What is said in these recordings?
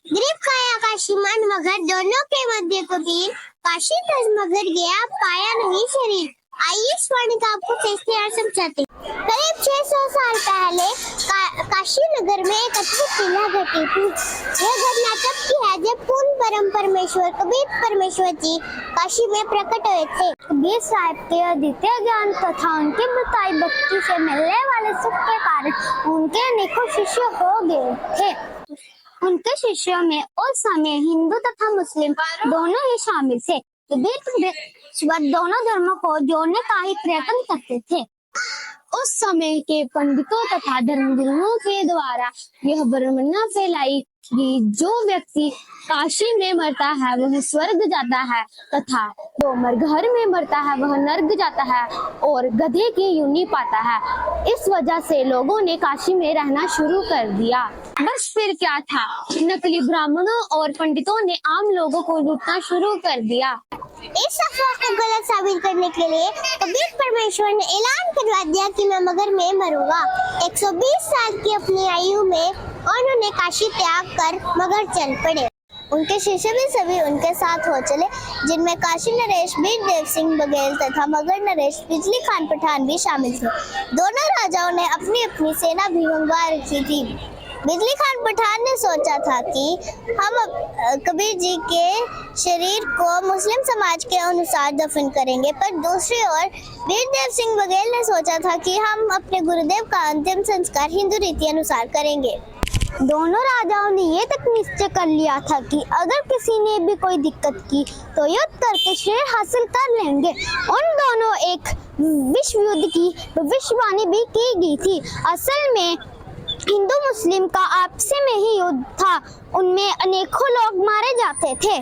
गरीब खाया काशीमान मगर दोनों के मध्य कबीर काशी तज मगर गया पाया नहीं शरीर। आइए इस वाणी का आपको इश्तेहार समझाते। करीब 600 साल पहले काशी नगर में एक अद्भुत लीला घटी थी। यह घटना तब की है जब पूर्ण परम परमेश्वर कबीर परमेश्वर जी काशी में प्रकट हुए थे। कबीर साहब के अद्वितीय ज्ञान तथा उनकी बताई भक्ति से मिलने वाले सुख के कारण उनके अनेकों शिष्य हो गए थे। उनके शिष्यों में उस समय हिंदू तथा मुस्लिम दोनों ही शामिल थे। कबीर दोनों धर्मों को जोड़ने का ही प्रयत्न करते थे। उस समय के पंडितों तथा धर्मगुरुओं के द्वारा यह भ्रमणा फैलाई कि जो व्यक्ति काशी में मरता है वह स्वर्ग जाता है तथा जो घर में मरता है वह नर्क जाता है और गधे की योनि पाता है। इस वजह से लोगों ने काशी में रहना शुरू कर दिया। बस फिर क्या था, नकली ब्राह्मणों और पंडितों ने आम लोगों को लूटना शुरू कर दिया। इस अफवाह को गलत साबित करने के लिए कबीर परमेश्वर ने ऐलान करवा दिया कि मैं मगर में मरूंगा। 120 साल की अपनी आयु में उन्होंने काशी त्याग कर मगर चल पड़े। उनके शिष्य भी सभी उनके साथ हो चले, जिनमें काशी नरेश वीरदेव सिंह बघेल तथा मगर नरेश बिजली खान पठान भी शामिल थे। दोनों राजाओं ने अपनी अपनी सेना भी मंगवा रखी थी। बिजली खान पठान ने सोचा था कि हम कबीर जी के शरीर को मुस्लिम समाज के अनुसार दफन करेंगे, पर दूसरी ओर वीरदेव सिंह बघेल ने सोचा था कि हम अपने गुरुदेव का अंतिम संस्कार हिंदू रीति अनुसार करेंगे। दोनों राजाओं ने ये तक निश्चय कर लिया था कि अगर किसी ने भी कोई दिक्कत की तो युद्ध करके शरीर हासिल कर लेंगे। उन दोनों एक विश्व युद्ध की भविष्यवाणी भी की गई थी। असल में हिंदू मुस्लिम का आपसी में ही युद्ध था, उनमें अनेकों लोग मारे जाते थे।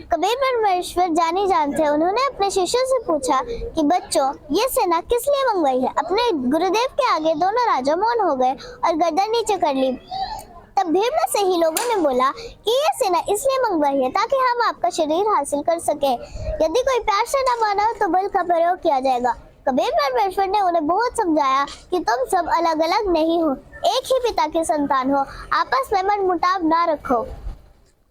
कबीर परमेश्वर जाने जानते, उन्होंने अपने शिष्यों से पूछा कि बच्चों, ये सेना किस लिए मंगवाई है? अपने गुरुदेव के आगे दोनों राजा मौन हो गए और गर्दन नीचे कर ली। तब भीड़ में से ही लोगों ने बोला कि ये सेना इसलिए मंगवाई है ताकि हम आपका शरीर हासिल कर सके। यदि कोई प्यार से न माना तो बल का प्रयोग किया जाएगा। कबीर परमेश्वर ने उन्हें बहुत समझाया कि तुम सब अलग अलग नहीं हो, एक ही पिता के संतान हो, आपस में मनमुटाव ना रखो।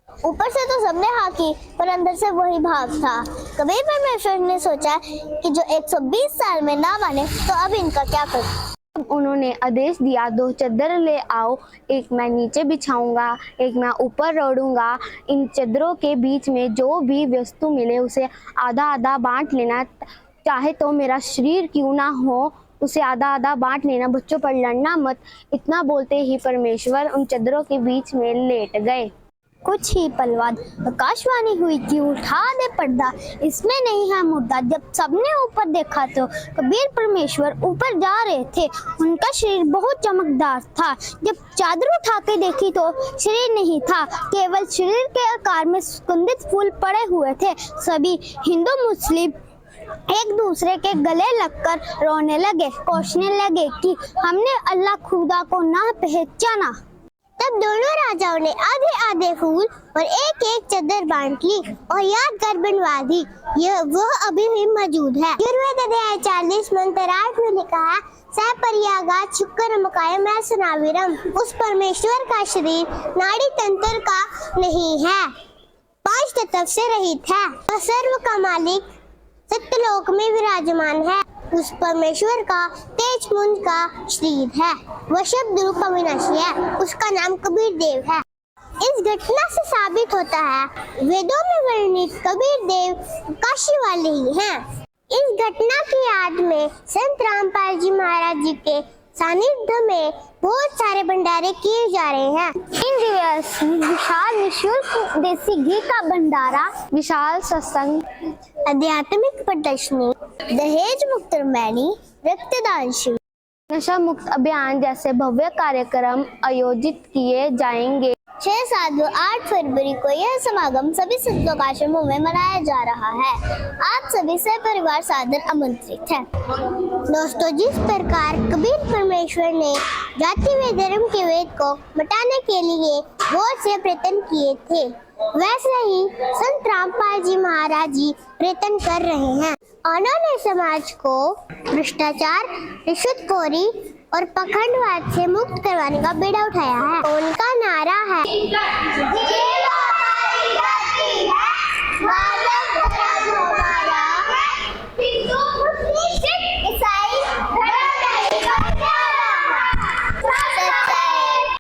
ऊपर से तो सबने हाँ की, पर अंदर से वही भाव था। कबीर परमेश्वर ने सोचा कि जो 120 साल में ना माने तो अब इनका क्या करूं। उन्होंने आदेश दिया, 2 चद्दर ले आओ, एक मैं नीचे बिछाऊंगा, एक मैं ऊपर ओढ़ूंगा। इन चद्दरों के बीच में जो भी वस्तु मिले उसे आधा आधा बांट लेना, चाहे तो मेरा शरीर क्यों ना हो उसे आधा आधा बांट लेना, बच्चों पर लड़ना मत। इतना बोलते ही परमेश्वर उन चद्दरों के बीच में लेट गए। कुछ ही पल बाद आकाशवाणी हुई कि उठा दे पर्दा, इसमें नहीं है मुर्दा। जब सबने ऊपर देखा तो कबीर परमेश्वर ऊपर जा रहे थे। उनका शरीर बहुत चमकदार था। जब चादर उठा के देखी तो शरीर नहीं था, केवल शरीर के आकार में सुगंधित फूल पड़े हुए थे। सभी हिंदू मुस्लिम एक दूसरे के गले लगकर रोने लगे, कोसने लगे कि हमने अल्लाह खुदा को ना पहचाना। तब दोनों राजाओं ने आधे आधे फूल और एक एक चद्दर बांट ली और यादगार बनवा दी। यह वह अभी भी मौजूद है। गिरवेद अध्याय 40 मंत्र 8 में लिखा है, सह परियागात शुक्र मकाय मैं सुनाविरम। उस परमेश्वर का शरीर नाड़ी तंत्र का नहीं है, 5 तत्व से रहित है। वह सर्व का मालिक सत्यलोक में विराजमान है। उस परमेश्वर का तेज पुंज का शरीर है, वह शब्द रूप अविनाशी है। उसका नाम कबीर देव है। इस घटना से साबित होता है वेदों में वर्णित कबीर देव काशी वाले ही हैं। इस घटना की याद में संत रामपाल जी महाराज जी के सानिध्य में बहुत सारे भंडारे किए जा रहे हैं। इन दिवस विशाल निःशुल्क देसी घी का भंडारा, विशाल सत्संग, आध्यात्मिक प्रदर्शनी, दहेज मुक्त रैली, रक्तदान शिविर, नशा मुक्त अभियान जैसे भव्य कार्यक्रम आयोजित किए जाएंगे। 6, 7 व 8 फरवरी को यह समागम सभी संतों के आश्रमों में मनाया जा रहा है। आप सभी से परिवार सादर आमंत्रित हैं। दोस्तों, जिस प्रकार कबीर परमेश्वर ने जाति व धर्म के वेद को मिटाने के लिए बहुत से प्रयत्न किए थे, वैसे ही संत रामपाल जी महाराज जी प्रयत्न कर रहे हैं। उन्होंने समाज को भ्रष्टाचार, रिश्वतखोरी और पखंडवाद से मुक्त करवाने का बीड़ा उठाया है। उनका नारा है,